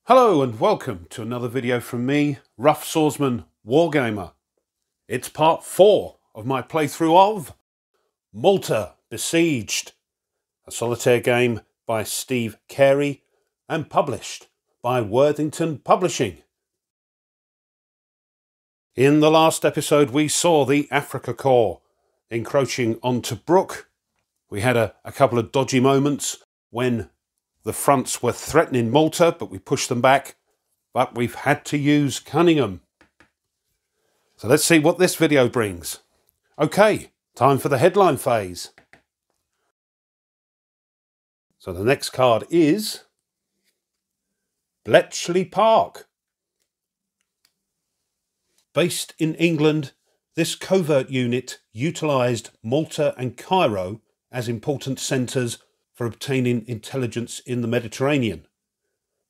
Hello and welcome to another video from me, Rough Swordsman Wargamer. It's part 4 of my playthrough of Malta Besieged, a solitaire game by Steve Carey and published by Worthington Publishing. In the last episode we saw the Afrika Korps encroaching on Tobruk. We had a couple of dodgy moments when the fronts were threatening Malta, but we pushed them back. But we've had to use Cunningham. So let's see what this video brings. Okay, time for the headline phase. So the next card is Bletchley Park. Based in England, this covert unit utilised Malta and Cairo as important centres for obtaining intelligence in the Mediterranean.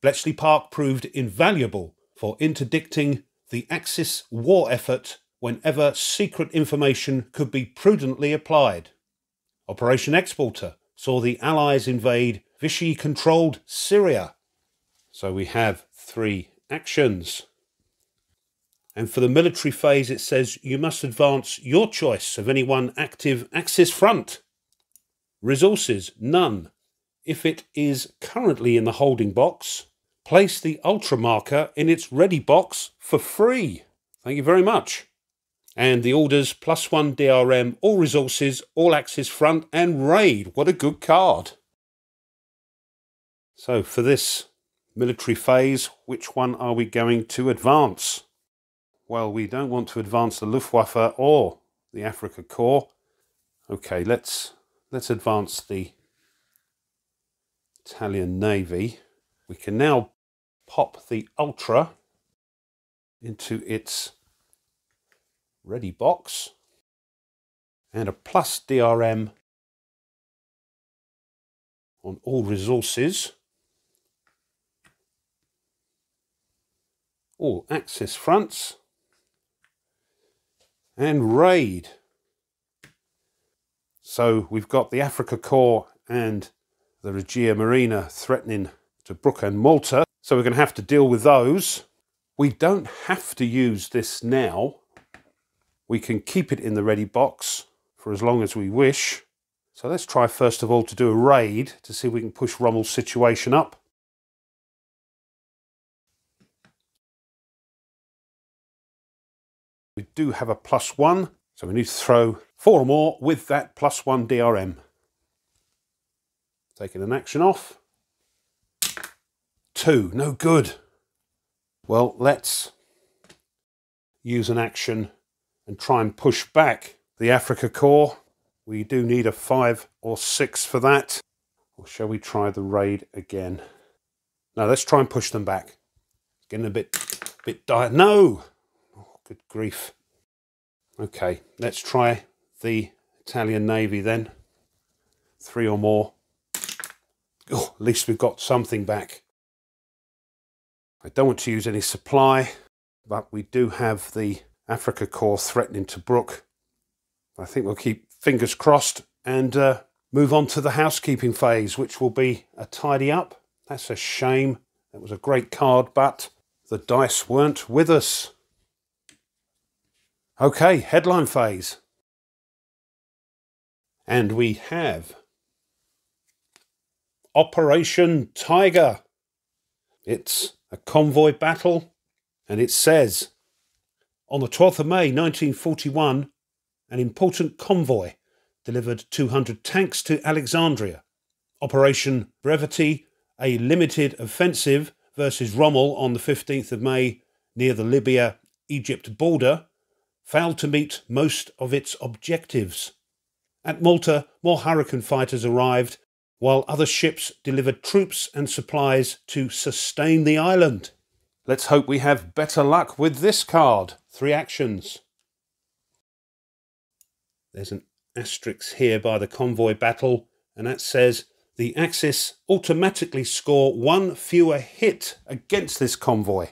Bletchley Park proved invaluable for interdicting the Axis war effort whenever secret information could be prudently applied. Operation Exporter saw the Allies invade Vichy-controlled Syria. So we have 3 actions. And for the military phase it says you must advance your choice of any one active Axis front. Resources, none. If it is currently in the holding box, place the ultra marker in its ready box for free. Thank you very much. And the orders, +1 DRM, all resources, all Axis front, and raid. What a good card. So for this military phase, which one are we going to advance? Well, we don't want to advance the Luftwaffe or the Afrika Korps. Okay, let's advance the Italian Navy. We can now pop the Ultra into its ready box and a plus DRM on all resources, all Axis fronts, and raid. So we've got the Afrika Korps and the Regia Marina threatening Tobruk and Malta. So we're going to have to deal with those. We don't have to use this now. We can keep it in the ready box for as long as we wish. So let's try first of all to do a raid to see if we can push Rommel's situation up. We do have a +1. So we need to throw 4 or more with that +1 DRM. Taking an action off. 2, no good. Well, let's use an action and try and push back the Afrika Korps. We do need a 5 or 6 for that. Or shall we try the raid again? No, let's try and push them back. It's getting a bit dire. No! Oh, good grief. Okay, let's try the Italian Navy then. 3 or more. Oh, at least we've got something back. I don't want to use any supply, but we do have the Afrika Korps threatening Tobruk. I think we'll keep fingers crossed and move on to the housekeeping phase, which will be a tidy up. That's a shame. That was a great card, but the dice weren't with us. Okay, headline phase. And we have Operation Tiger. It's a convoy battle, and it says, on the 12th of May 1941, an important convoy delivered 200 tanks to Alexandria. Operation Brevity, a limited offensive versus Rommel on the 15th of May near the Libya-Egypt border, failed to meet most of its objectives. At Malta, more Hurricane fighters arrived, while other ships delivered troops and supplies to sustain the island. Let's hope we have better luck with this card. 3 actions. There's an asterisk here by the convoy battle, and that says the Axis automatically score 1 fewer hit against this convoy.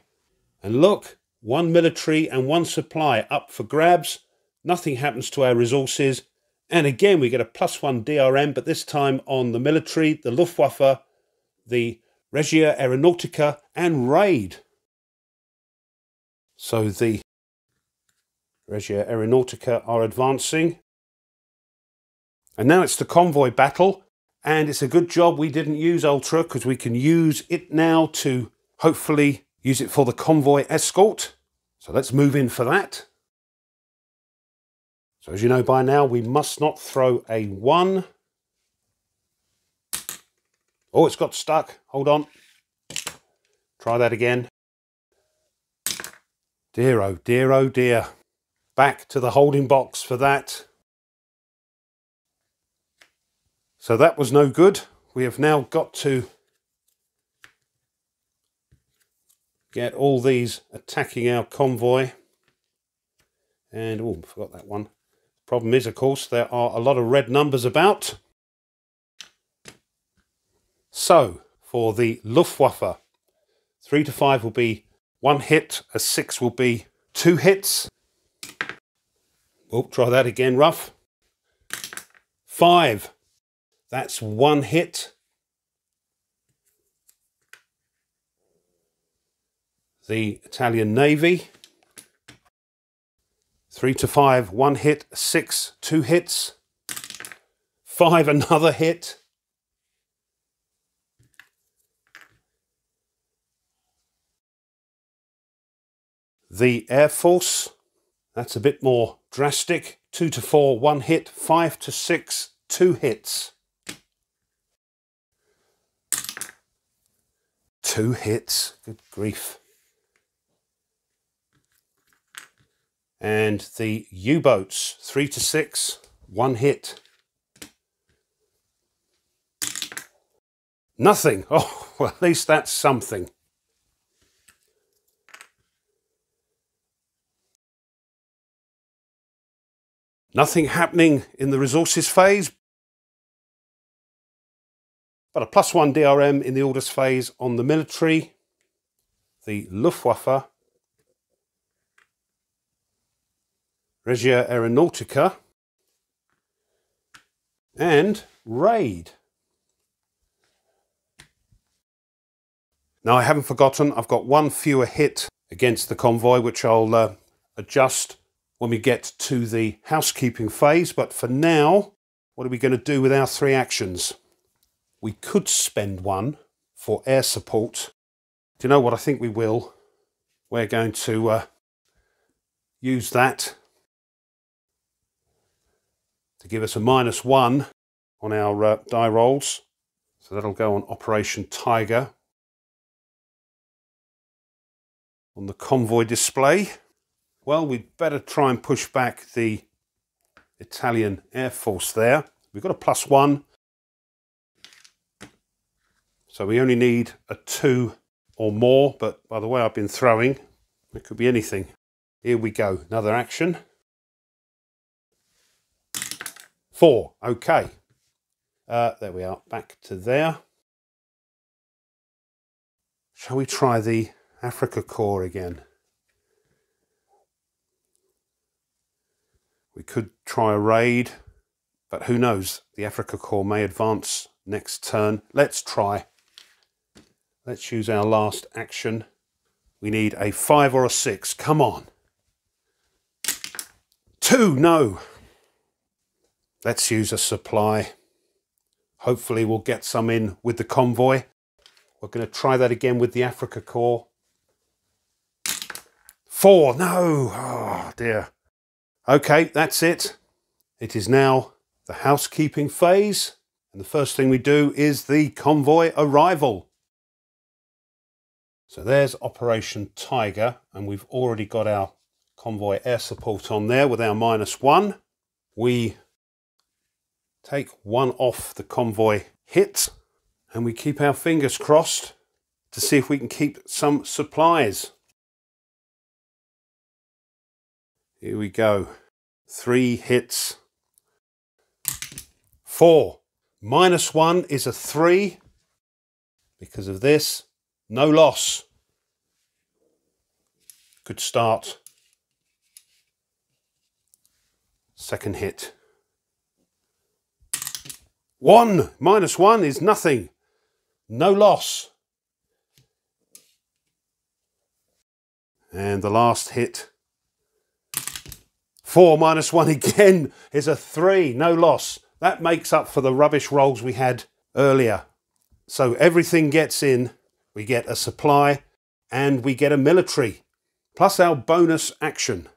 And look, 1 military and 1 supply up for grabs. Nothing happens to our resources. And again, we get a +1 DRM, but this time on the military, the Luftwaffe, the Regia Aeronautica and Raid. So the Regia Aeronautica are advancing. And now it's the convoy battle. And it's a good job we didn't use Ultra, because we can use it now to hopefully use it for the convoy escort. So let's move in for that. So as you know by now, we must not throw a 1. Oh, it's got stuck. Hold on. Try that again. Dear, oh dear, oh dear. Back to the holding box for that. So that was no good. We have now got to get all these attacking our convoy. And, oh, forgot that one. Problem is, of course, there are a lot of red numbers about. So, for the Luftwaffe, 3 to 5 will be 1 hit, a 6 will be 2 hits. Oh, try that again, rough. 5, that's 1 hit. The Italian Navy, 3 to 5, 1 hit, 6, 2 hits. 5, another hit. The Air Force, that's a bit more drastic. 2 to 4, 1 hit. 5 to 6, 2 hits. 2 hits, good grief. And the U-boats, 3 to 6, 1 hit. Nothing. Oh, well, at least that's something. Nothing happening in the resources phase, but a +1 DRM in the orders phase on the military. The Luftwaffe, Regia Aeronautica, and Raid. Now I haven't forgotten, I've got 1 fewer hit against the convoy, which I'll adjust when we get to the housekeeping phase. But for now, what are we going to do with our 3 actions? We could spend 1 for air support. Do you know what? I think we will. We're going to use that to give us a -1 on our die rolls. So that'll go on Operation Tiger on the convoy display. Well, we'd better try and push back the Italian Air Force there. We've got a +1. So we only need a 2 or more, but by the way I've been throwing, it could be anything. Here we go, another action. 4, okay. There we are, back to there. Shall we try the Africa Corps again? We could try a raid, but who knows? The Africa Corps may advance next turn. Let's try. Let's use our last action. We need a 5 or a 6. Come on. 2, no. Let's use a supply. Hopefully we'll get some in with the convoy. We're going to try that again with the Africa Corps. 4, no. Oh dear. Okay, that's it. It is now the housekeeping phase. And the first thing we do is the convoy arrival. So there's Operation Tiger, and we've already got our convoy air support on there with our -1. We take 1 off the convoy hit, and we keep our fingers crossed to see if we can keep some supplies. Here we go. 3 hits. 4. -1 is a 3. Because of this, no loss. Good start. Second hit. 1. -1 is nothing. No loss. And the last hit. 4 minus 1 again is a 3. No loss. That makes up for the rubbish rolls we had earlier. So everything gets in. We get a supply and we get a military. Plus our bonus action.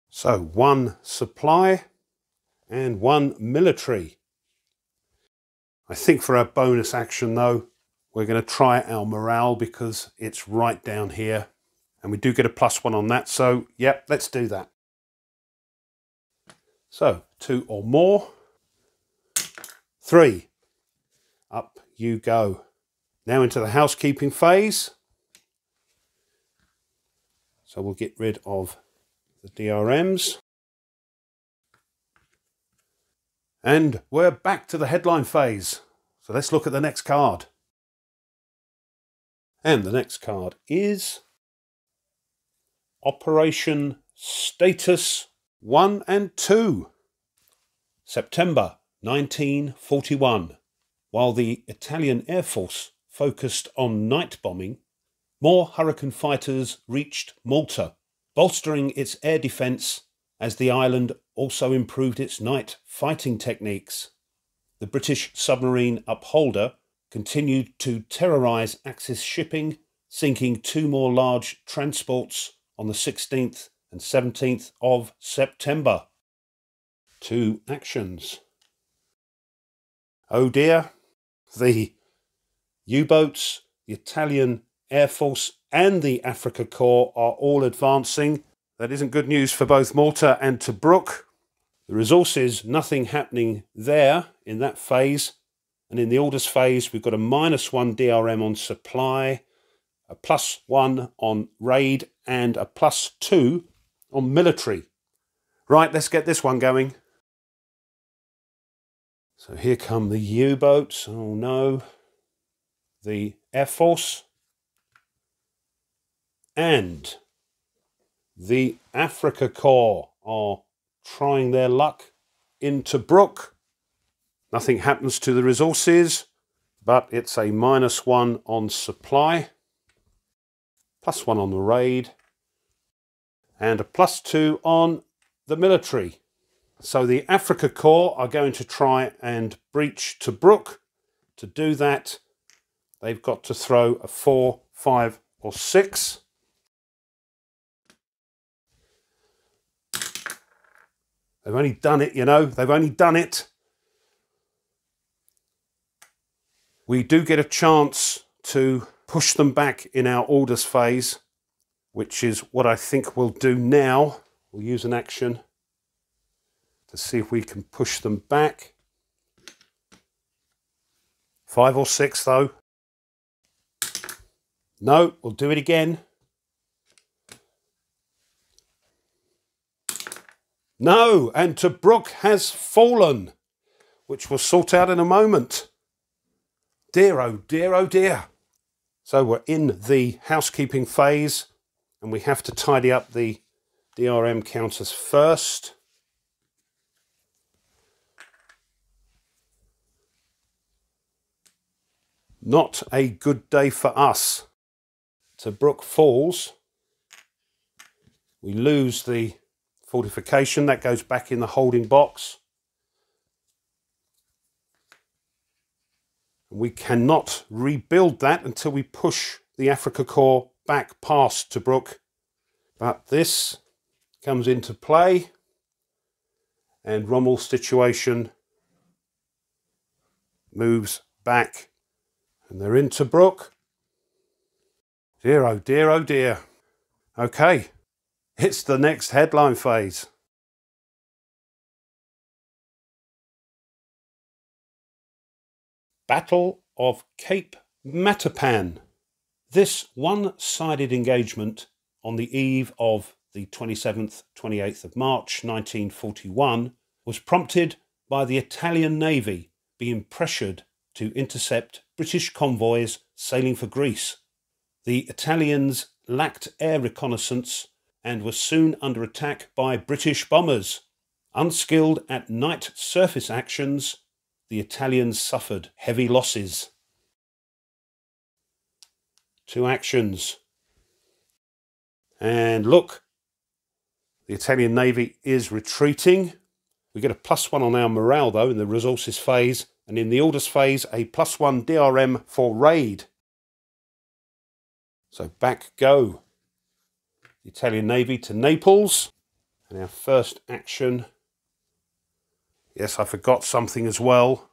So 1 supply and 1 military. I think for our bonus action though, we're going to try our morale because it's right down here. And we do get a +1 on that. So, yep, let's do that. So, 2 or more. 3. Up you go. Now into the housekeeping phase. So we'll get rid of the DRMs. And we're back to the headline phase. So let's look at the next card. And the next card is Operation Status 1 and 2. September 1941. While the Italian Air Force focused on night bombing, more Hurricane fighters reached Malta, bolstering its air defence as the island also improved its night fighting techniques. The British submarine Upholder continued to terrorise Axis shipping, sinking 2 more large transports on the 16th and 17th of September. 2 actions. Oh dear, the U-boats, the Italian Air Force and the Afrika Korps are all advancing. That isn't good news for both Malta and Tobruk. The resources, nothing happening there in that phase. And in the orders phase, we've got a -1 DRM on supply, a +1 on raid, and a +2 on military. Right, let's get this one going. So here come the U-boats. Oh no. The Air Force. And the Afrika Korps are trying their luck in Tobruk. Nothing happens to the resources, but it's a -1 on supply, +1 on the raid, and a +2 on the military. So the Afrika Korps are going to try and breach Tobruk. To do that, they've got to throw a 4, 5, or 6. They've only done it, you know, they've only done it. We do get a chance to push them back in our orders phase, which is what I think we'll do now. We'll use an action to see if we can push them back. 5 or 6 though. No, we'll do it again. No, and Tobruk has fallen, which we'll sort out in a moment. Dear, oh dear, oh dear. So we're in the housekeeping phase and we have to tidy up the DRM counters first. Not a good day for us. Tobruk falls. We lose the fortification. That goes back in the holding box. We cannot rebuild that until we push the Afrika Korps back past Tobruk. But this comes into play. And Rommel's situation moves back. And they're in Tobruk. Dear, oh dear, oh dear. Okay, it's the next headline phase. Battle of Cape Matapan. This one-sided engagement on the eve of the 27th, 28th of March 1941 was prompted by the Italian Navy being pressured to intercept British convoys sailing for Greece. The Italians lacked air reconnaissance and were soon under attack by British bombers. Unskilled at night surface actions, the Italians suffered heavy losses. 2 actions. And look, the Italian Navy is retreating. We get a +1 on our morale though in the resources phase, and in the orders phase a +1 DRM for raid. So back go the Italian Navy to Naples, and our first action. Yes, I forgot something as well.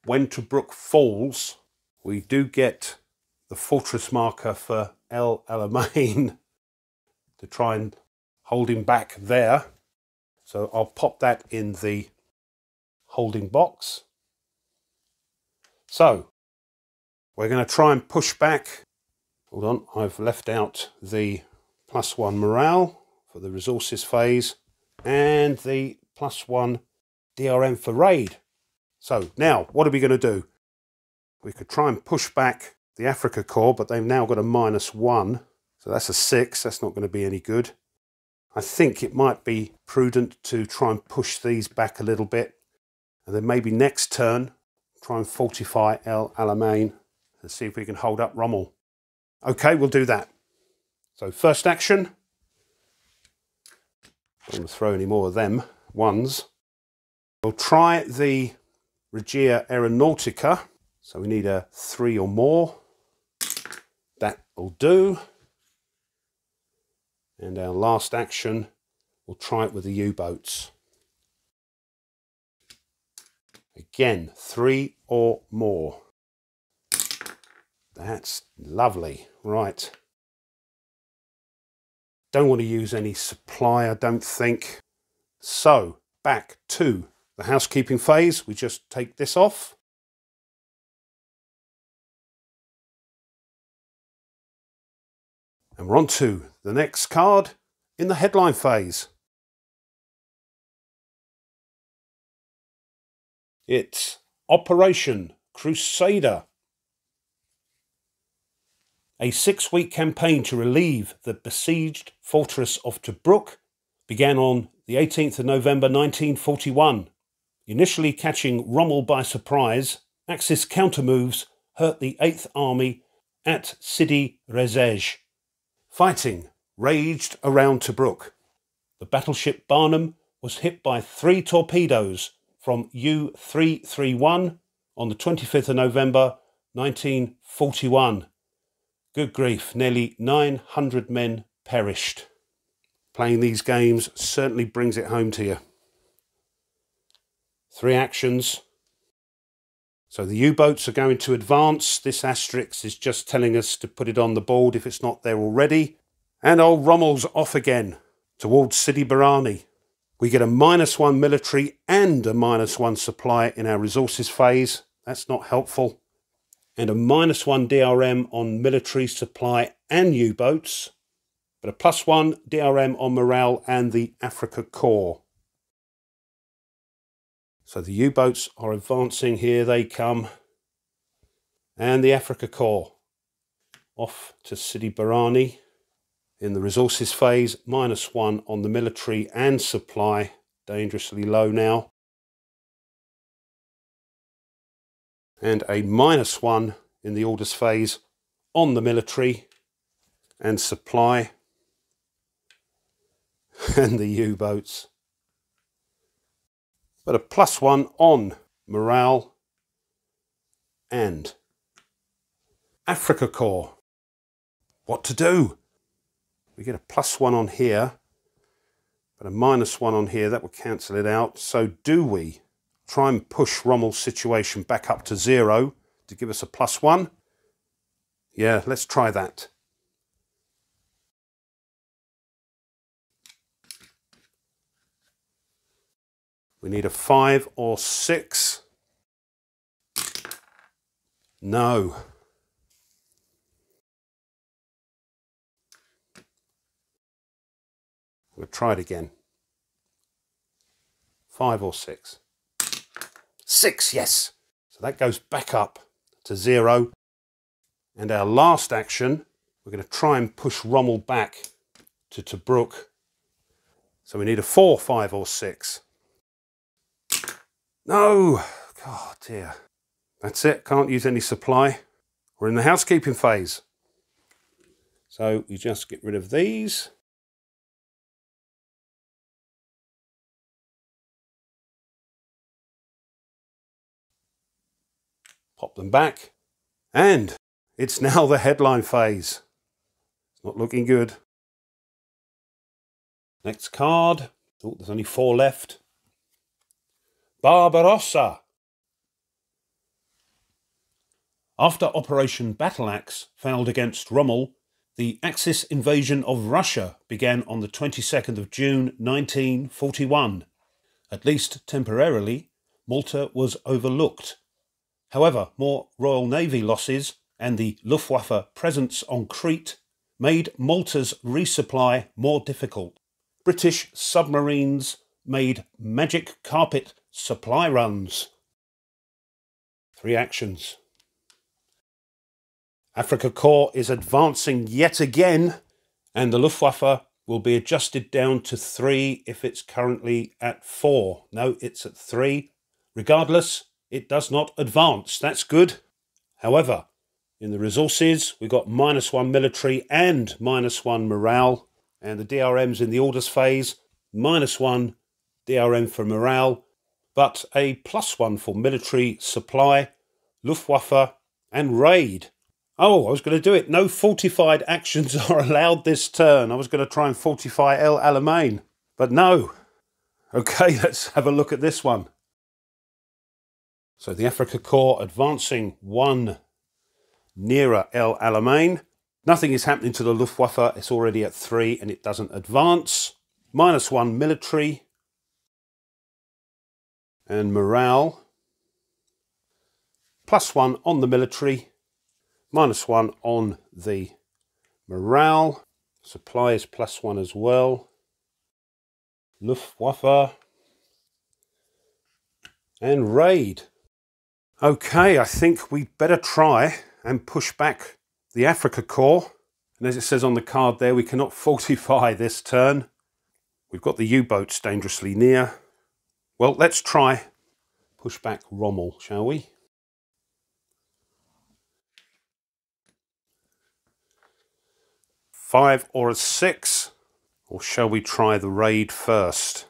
When Tobruk falls, we do get the fortress marker for El Alamein to try and hold him back there. So I'll pop that in the holding box. So we're going to try and push back. Hold on, I've left out the +1 morale for the resources phase and the +1 DRM for raid. So now what are we going to do? We could try and push back the Africa Corps, but they've now got a -1. So that's a 6. That's not going to be any good. I think it might be prudent to try and push these back a little bit. And then maybe next turn, try and fortify El Alamein and see if we can hold up Rommel. Okay, we'll do that. So first action. Don't want to throw any more of them ones. We'll try the Regia Aeronautica. So we need a 3 or more. That will do. And our last action, we'll try it with the U-boats. Again, 3 or more. That's lovely. Right. Don't want to use any supply, I don't think. So, back to the housekeeping phase. We just take this off. And we're on to the next card in the headline phase. It's Operation Crusader. A 6-week campaign to relieve the besieged fortress of Tobruk began on the 18th of November 1941. Initially catching Rommel by surprise, Axis countermoves hurt the 8th Army at Sidi Rezege. Fighting raged around Tobruk. The battleship Barnum was hit by 3 torpedoes from U-331 on the 25th of November 1941. Good grief, nearly 900 men perished. Playing these games certainly brings it home to you. 3 actions. So the U-boats are going to advance. This asterisk is just telling us to put it on the board if it's not there already. And old Rommel's off again towards Sidi Barrani. We get a -1 military and a -1 supply in our resources phase. That's not helpful. And a -1 DRM on military supply and U-boats. But a +1 DRM on morale and the Africa Corps. So the U-boats are advancing. Here they come. And the Africa Corps off to Sidi Barrani in the resources phase. -1 on the military and supply. Dangerously low now. And a -1 in the orders phase on the military and supply. And the U-boats. But a +1 on morale and Africa Corps. What to do? We get a +1 on here, but a -1 on here. That will cancel it out. So do we try and push Rommel's situation back up to 0 to give us a +1? Yeah, let's try that. We need a 5 or 6. No. We'll try it again. 5 or 6. 6, yes. So that goes back up to 0. And our last action, we're going to try and push Rommel back to Tobruk. So we need a 4, 5 or 6. No! God dear. That's it. Can't use any supply. We're in the housekeeping phase. So we just get rid of these. Pop them back. And it's now the headline phase. It's not looking good. Next card. Oh, there's only 4 left. Barbarossa. After Operation Battleaxe failed against Rommel, the Axis invasion of Russia began on the 22nd of June 1941. At least temporarily, Malta was overlooked. However, more Royal Navy losses and the Luftwaffe presence on Crete made Malta's resupply more difficult. British submarines made magic carpet supply runs. 3 actions. Afrika Korps is advancing yet again, and the Luftwaffe will be adjusted down to 3 if it's currently at 4. No, it's at 3. Regardless, it does not advance. That's good. However, in the resources, we've got -1 military and -1 morale, and the DRM's in the orders phase, -1 DRM for morale, but a +1 for military supply, Luftwaffe, and raid. Oh, I was going to do it. No fortified actions are allowed this turn. I was going to try and fortify El Alamein, but no. Okay, let's have a look at this one. So the Afrika Korps advancing 1 nearer El Alamein. Nothing is happening to the Luftwaffe. It's already at 3 and it doesn't advance. -1 military and morale. +1 on the military. -1 on the morale. Supply is +1 as well. Luftwaffe. And raid. Okay, I think we'd better try and push back the Afrika Korps. And as it says on the card there, we cannot fortify this turn. We've got the U-boats dangerously near. Well, let's try push back Rommel, shall we? Five or a 6, or shall we try the raid first?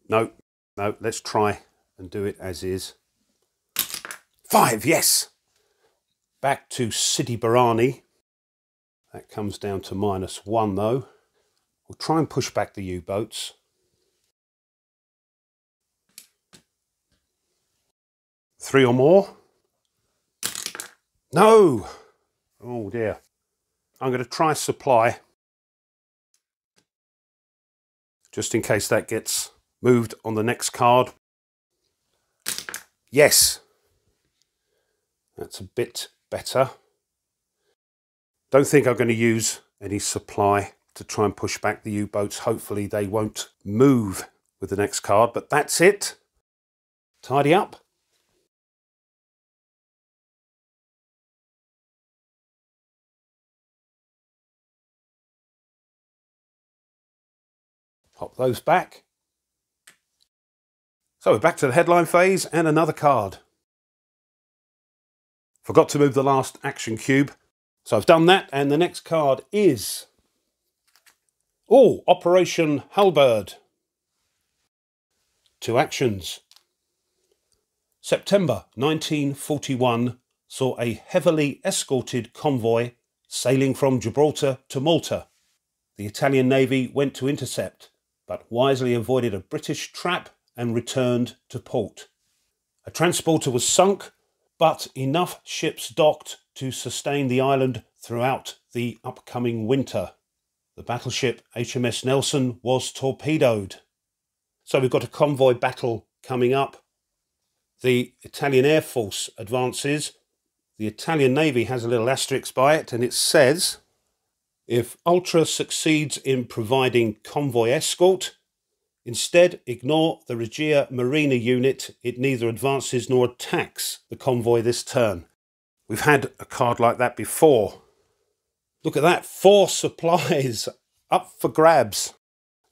No, let's try and do it as is. 5, yes! Back to Sidi Barrani. That comes down to -1 though. We'll try and push back the U-boats. Three or more. No! Oh dear. I'm going to try supply, just in case that gets moved on the next card. Yes, that's a bit better. Don't think I'm going to use any supply to try and push back the U-boats. Hopefully they won't move with the next card, but that's it. Tidy up. Pop those back. So we're back to the headline phase and another card. Forgot to move the last action cube. So I've done that, and the next card is... oh, Operation Halberd. 2 actions. September 1941 saw a heavily escorted convoy sailing from Gibraltar to Malta. The Italian Navy went to intercept, but wisely avoided a British trap and returned to port. A transporter was sunk, but enough ships docked to sustain the island throughout the upcoming winter. The battleship HMS Nelson was torpedoed. So we've got a convoy battle coming up. The Italian Air Force advances. The Italian Navy has a little asterisk by it, and it says, if Ultra succeeds in providing convoy escort, instead ignore the Regia Marina unit. It neither advances nor attacks the convoy this turn. We've had a card like that before. Look at that, 4 supplies up for grabs.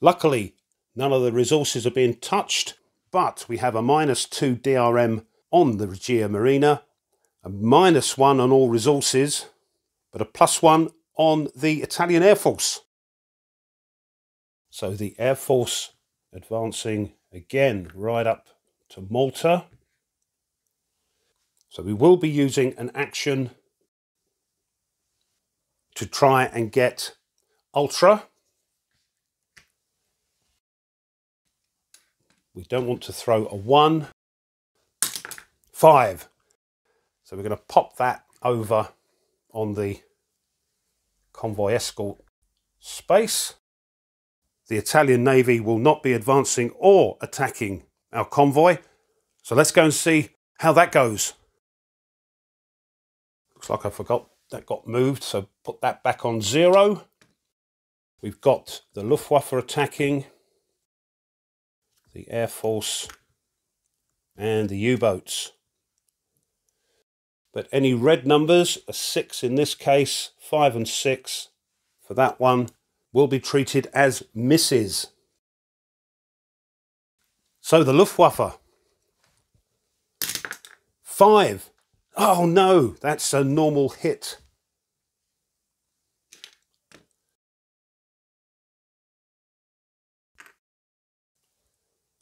Luckily, none of the resources are being touched, but we have a -2 DRM on the Regia Marina, a -1 on all resources, but a +1 on the Italian Air Force. So the Air Force advancing again right up to Malta. So we will be using an action to try and get Ultra. We don't want to throw a 1. 5. So we're going to pop that over on the convoy escort space. The Italian Navy will not be advancing or attacking our convoy. So let's go and see how that goes. Looks like I forgot that got moved, so put that back on 0. We've got the Luftwaffe attacking, the Air Force and the U-boats. But any red numbers, a 6 in this case, 5 and 6 for that one, will be treated as misses. So the Luftwaffe. 5. Oh no, that's a normal hit.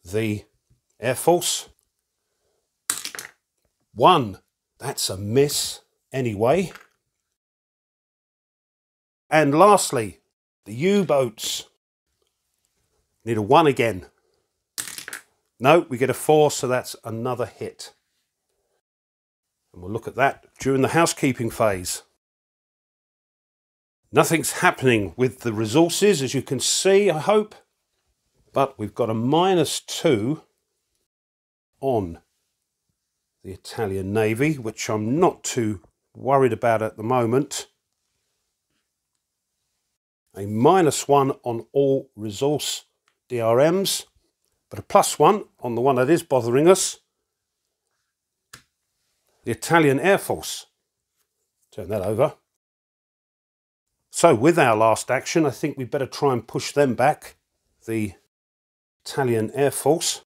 The Air Force. 1. That's a miss anyway. And lastly, the U-boats. Need a 1 again. No, we get a 4, so that's another hit. And we'll look at that during the housekeeping phase. Nothing's happening with the resources, as you can see, I hope. But we've got a -2 on the Italian Navy, which I'm not too worried about at the moment. A -1 on all resource DRMs, but a +1 on the one that is bothering us. The Italian Air Force. Turn that over. So with our last action, I think we better try and push them back. The Italian Air Force.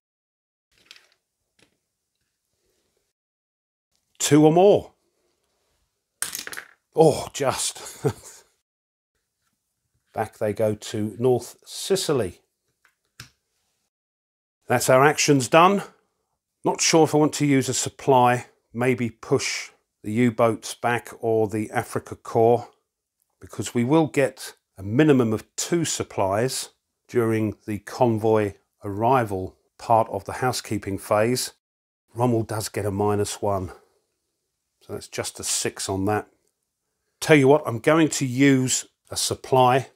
2 or more. Oh, just. Back they go to North Sicily. That's our actions done. Not sure if I want to use a supply. Maybe push the U-boats back or the Africa Corps, because we will get a minimum of 2 supplies during the convoy arrival part of the housekeeping phase. Rommel does get a -1, so that's just a 6 on that. Tell you what, I'm going to use a supply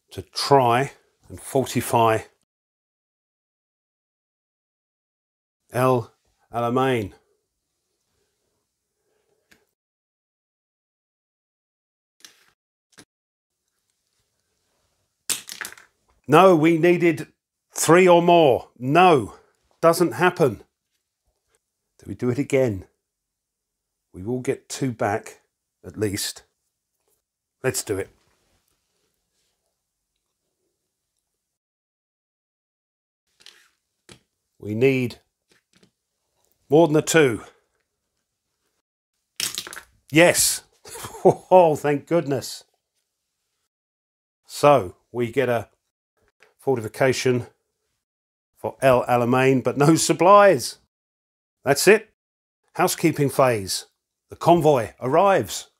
to try and fortify El Alamein. No, we needed 3 or more. No, doesn't happen. Do we do it again? We will get 2 back, at least. Let's do it. We need more than a 2. Yes. Oh, thank goodness. So we get a fortification for El Alamein, but no supplies. That's it. Housekeeping phase. The convoy arrives.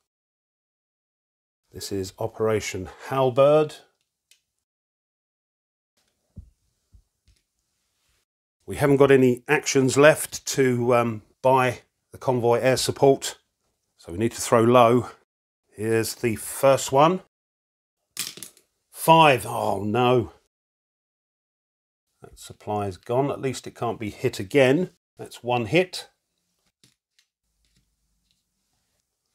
This is Operation Halberd. We haven't got any actions left to buy the convoy air support, so we need to throw low. Here's the first one. 5. Oh no. That supply is gone. At least it can't be hit again. That's 1 hit.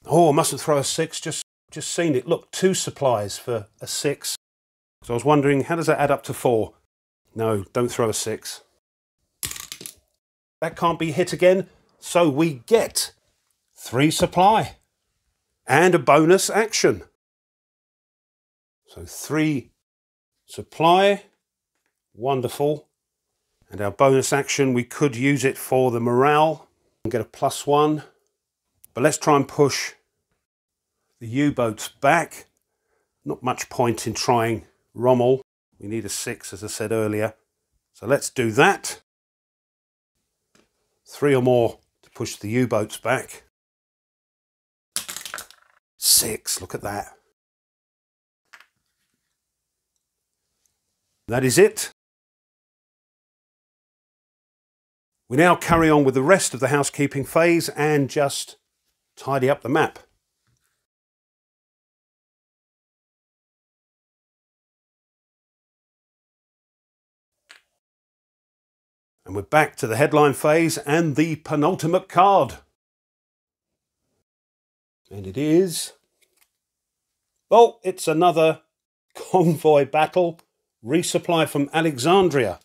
Oh, I mustn't throw a 6. Just seen it. Look, 2 supplies for a 6. So I was wondering, how does that add up to 4? No, don't throw a 6. That can't be hit again. So we get 3 supply and a bonus action. So 3 supply. Wonderful. And our bonus action, we could use it for the morale and get a +1. But let's try and push the U-boats back. Not much point in trying Rommel. We need a 6, as I said earlier. So let's do that. 3 or more to push the U-boats back. 6, look at that. That is it. We now carry on with the rest of the housekeeping phase and just tidy up the map. And we're back to the headline phase and the penultimate card. And it is... oh, it's another convoy battle. Resupply from Alexandria.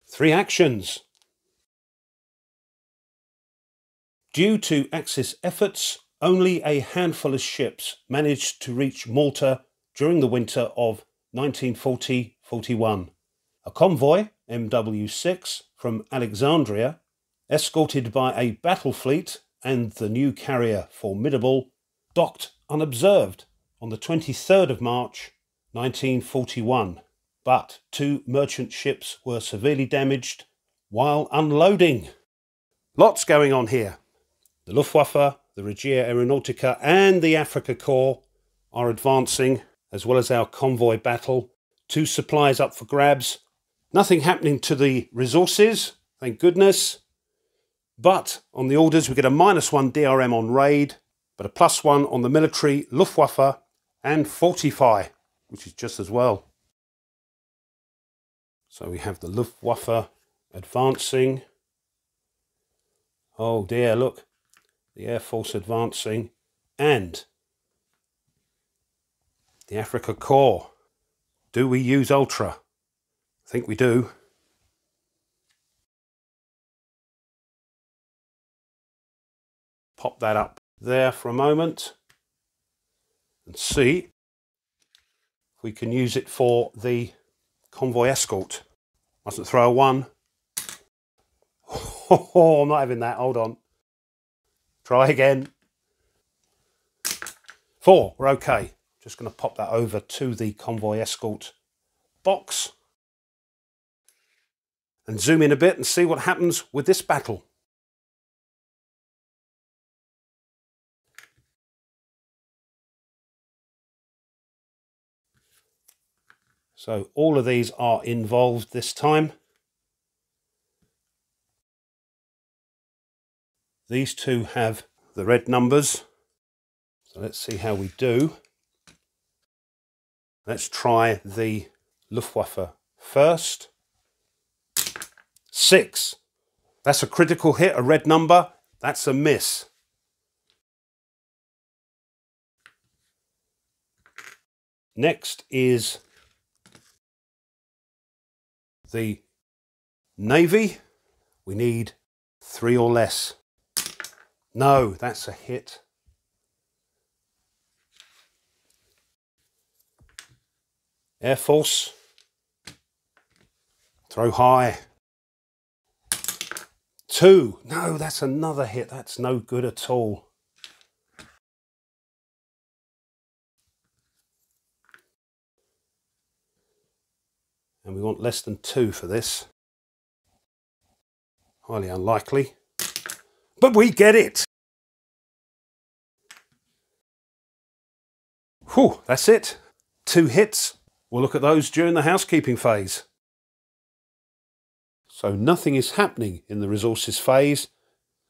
3 actions. Due to Axis efforts, only a handful of ships managed to reach Malta during the winter of 1940-41. A convoy, MW6, from Alexandria, escorted by a battle fleet and the new carrier Formidable, docked unobserved on the 23rd of March 1941, but 2 merchant ships were severely damaged while unloading. Lots going on here. The Luftwaffe, the Regia Aeronautica and the Afrika Korps are advancing, as well as our convoy battle. 2 supplies up for grabs. Nothing happening to the resources, thank goodness. But on the orders we get a -1 DRM on raid, but a +1 on the military, Luftwaffe and Fortify, which is just as well. So we have the Luftwaffe advancing. Oh dear, look. The Air Force advancing, and the Afrika Korps. Do we use Ultra? I think we do. Pop that up there for a moment and see if we can use it for the convoy escort. Mustn't throw a 1. Oh, I'm not having that, hold on. Try again. 4, we're okay. Just going to pop that over to the convoy escort box and zoom in a bit and see what happens with this battle. So all of these are involved this time. These 2 have the red numbers. So let's see how we do. Let's try the Luftwaffe first. 6. That's a critical hit, a red number. That's a miss. Next is the Navy. We need 3 or less. No, that's a hit. Air Force. Throw high. 2. No, that's another hit. That's no good at all. And we want less than 2 for this. Highly unlikely. But we get it! Whew, that's it. 2 hits. We'll look at those during the housekeeping phase. So nothing is happening in the resources phase.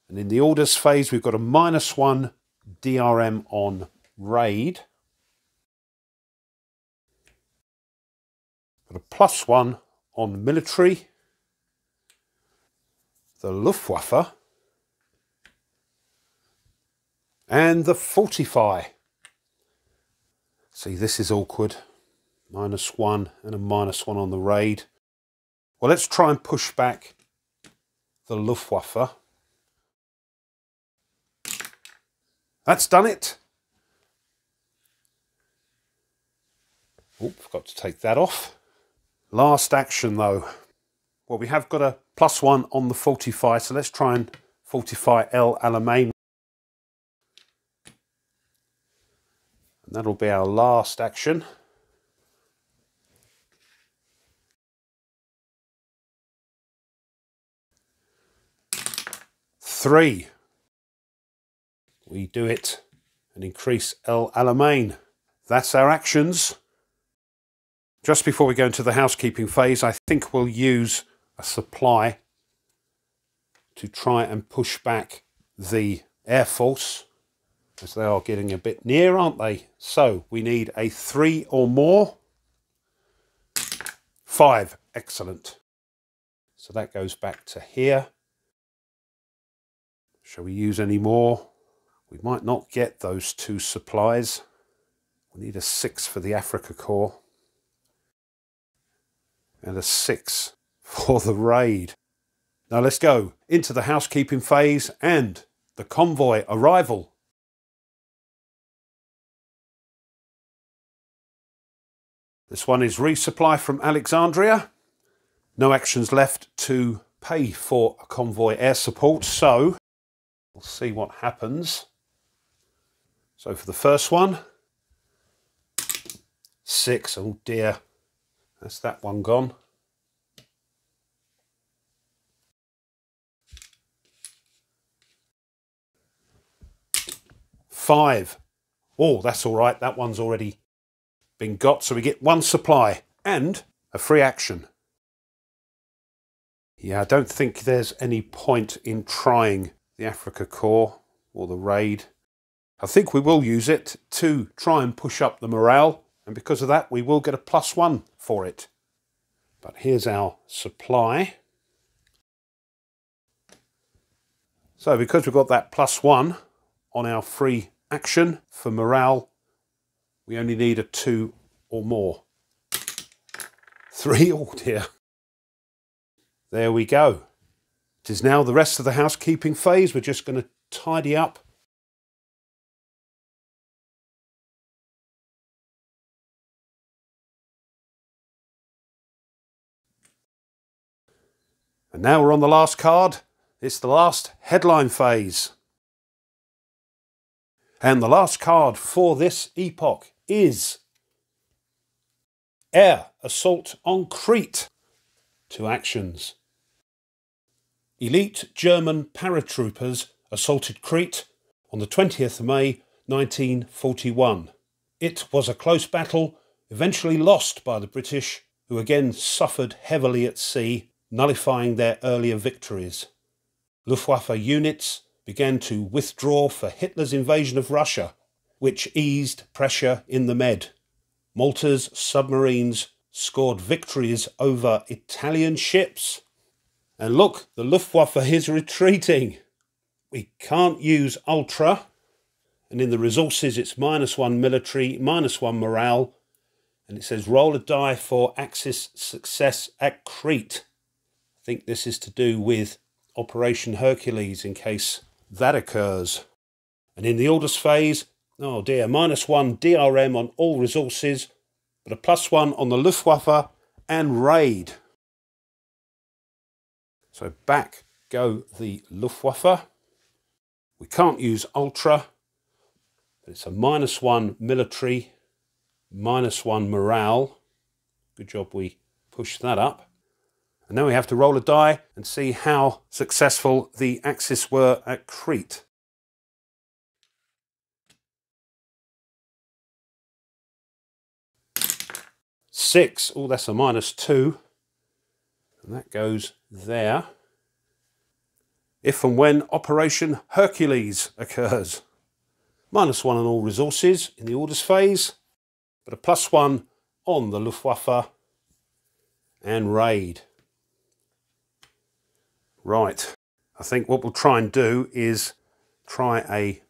And in the orders phase, we've got a -1 DRM on raid. Got a +1 on military. The Luftwaffe. And the Fortify. See, this is awkward. -1 and a -1 on the raid. Well, let's try and push back the Luftwaffe. That's done it. Oh, forgot to take that off. Last action though. Well, we have got a +1 on the Fortify, so let's try and Fortify El Alamein. That'll be our last action. Three. We do it and increase El Alamein. That's our actions. Just before we go into the housekeeping phase, I think we'll use a supply to try and push back the Air Force, as they are getting a bit near, aren't they? So we need a 3 or more. 5, excellent. So that goes back to here. Shall we use any more? We might not get those 2 supplies. We need a 6 for the Africa Corps. And a 6 for the raid. Now let's go into the housekeeping phase and the convoy arrival. This one is resupply from Alexandria. No actions left to pay for a convoy air support, so we'll see what happens. So for the first one, 6, oh dear, that's that one gone. 5, oh that's all right, that one's already been got, so we get 1 supply and a free action. Yeah, I don't think there's any point in trying the Africa Corps or the raid. I think we will use it to try and push up the morale, and because of that we will get a +1 for it. But here's our supply. So because we've got that +1 on our free action for morale, we only need a 2 or more. 3, oh dear. There we go. It is now the rest of the housekeeping phase. We're just going to tidy up. And now we're on the last card. It's the last headline phase. And the last card for this epoch is Air Assault on Crete. 2 actions. Elite German paratroopers assaulted Crete on the 20th of May 1941. It was a close battle, eventually lost by the British, who again suffered heavily at sea, nullifying their earlier victories. Luftwaffe units began to withdraw for Hitler's invasion of Russia, which eased pressure in the Med. Malta's submarines scored victories over Italian ships. And look, the Luftwaffe is retreating. We can't use Ultra. And in the resources, it's -1 military, -1 morale. And it says roll a die for Axis success at Crete. I think this is to do with Operation Hercules in case that occurs. And in the orders phase, oh dear, -1 DRM on all resources, but a +1 on the Luftwaffe and raid. So back go the Luftwaffe. We can't use Ultra, but it's a -1 military, -1 morale. Good job we pushed that up. And then we have to roll a die and see how successful the Axis were at Crete. 6, oh that's a -2, and that goes there. If and when Operation Hercules occurs. -1 on all resources in the orders phase, but a +1 on the Luftwaffe and raid. Right, I think what we'll try and do is try a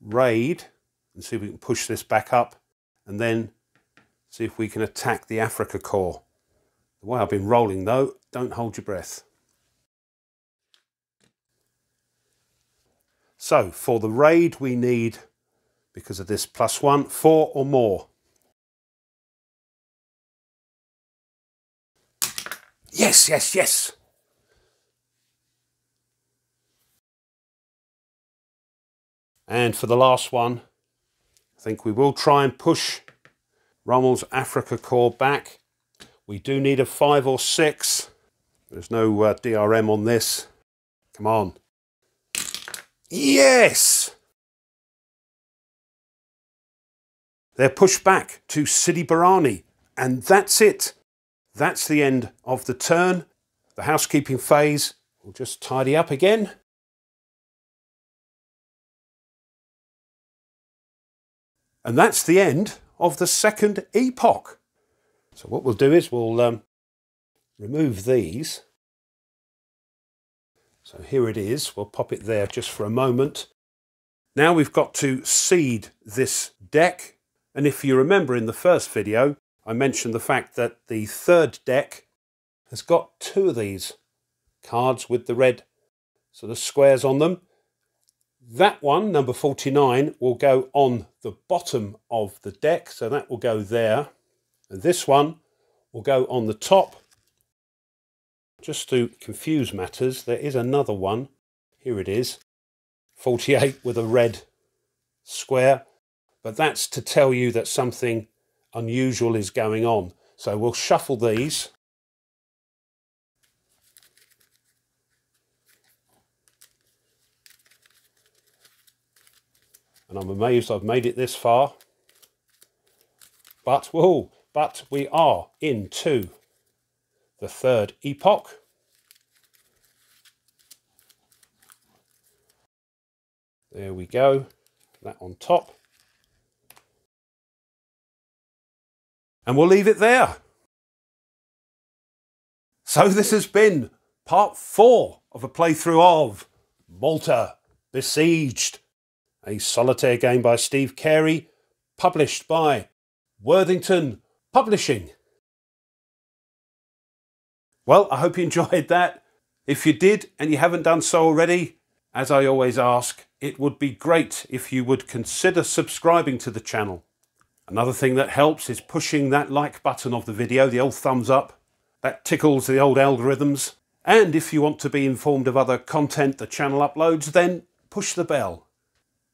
raid and see if we can push this back up, and then see if we can attack the Africa Corps. The way I've been rolling though, don't hold your breath. So for the raid we need, because of this +1, 4 or more. Yes, yes, yes. And for the last one, think we will try and push Rommel's Africa Corps back. We do need a 5 or 6. There's no DRM on this. Come on. Yes! They're pushed back to Sidi Barani, and that's it. That's the end of the turn. The housekeeping phase will just tidy up again. And that's the end of the second epoch. So what we'll do is we'll remove these. So here it is. We'll pop it there just for a moment. Now we've got to seed this deck. And if you remember in the first video, I mentioned the fact that the third deck has got 2 of these cards with the red sort of squares on them. That one, number 49, will go on the bottom of the deck, so that will go there. And this one will go on the top. Just to confuse matters, there is another one. Here it is, 48 with a red square. But that's to tell you that something unusual is going on. So we'll shuffle these. And I'm amazed I've made it this far. But we are into the third epoch. There we go. That on top. And we'll leave it there. So this has been part 4 of a playthrough of Malta Besieged, a solitaire game by Steve Carey, published by Worthington Publishing. Well, I hope you enjoyed that. If you did and you haven't done so already, as I always ask, it would be great if you would consider subscribing to the channel. Another thing that helps is pushing that like button of the video, the old thumbs up. That tickles the old algorithms. And if you want to be informed of other content the channel uploads, then push the bell.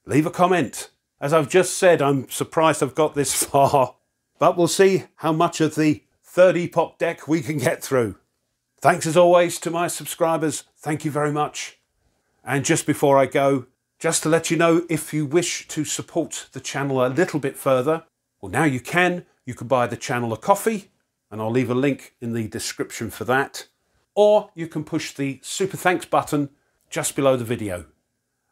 Leave a comment. As I've just said, I'm surprised I've got this far. But we'll see how much of the third epoch deck we can get through. Thanks as always to my subscribers. Thank you very much. And just before I go, just to let you know, if you wish to support the channel a little bit further, well, now you can. You can buy the channel a coffee, and I'll leave a link in the description for that. Or you can push the super thanks button just below the video.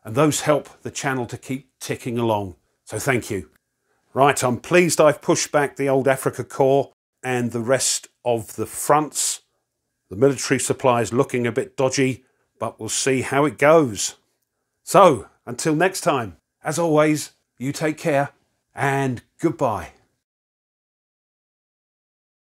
And those help the channel to keep ticking along. So thank you. Right, I'm pleased I've pushed back the old Africa Corps and the rest of the fronts. The military supply is looking a bit dodgy, but we'll see how it goes. So, until next time, as always, you take care and goodbye.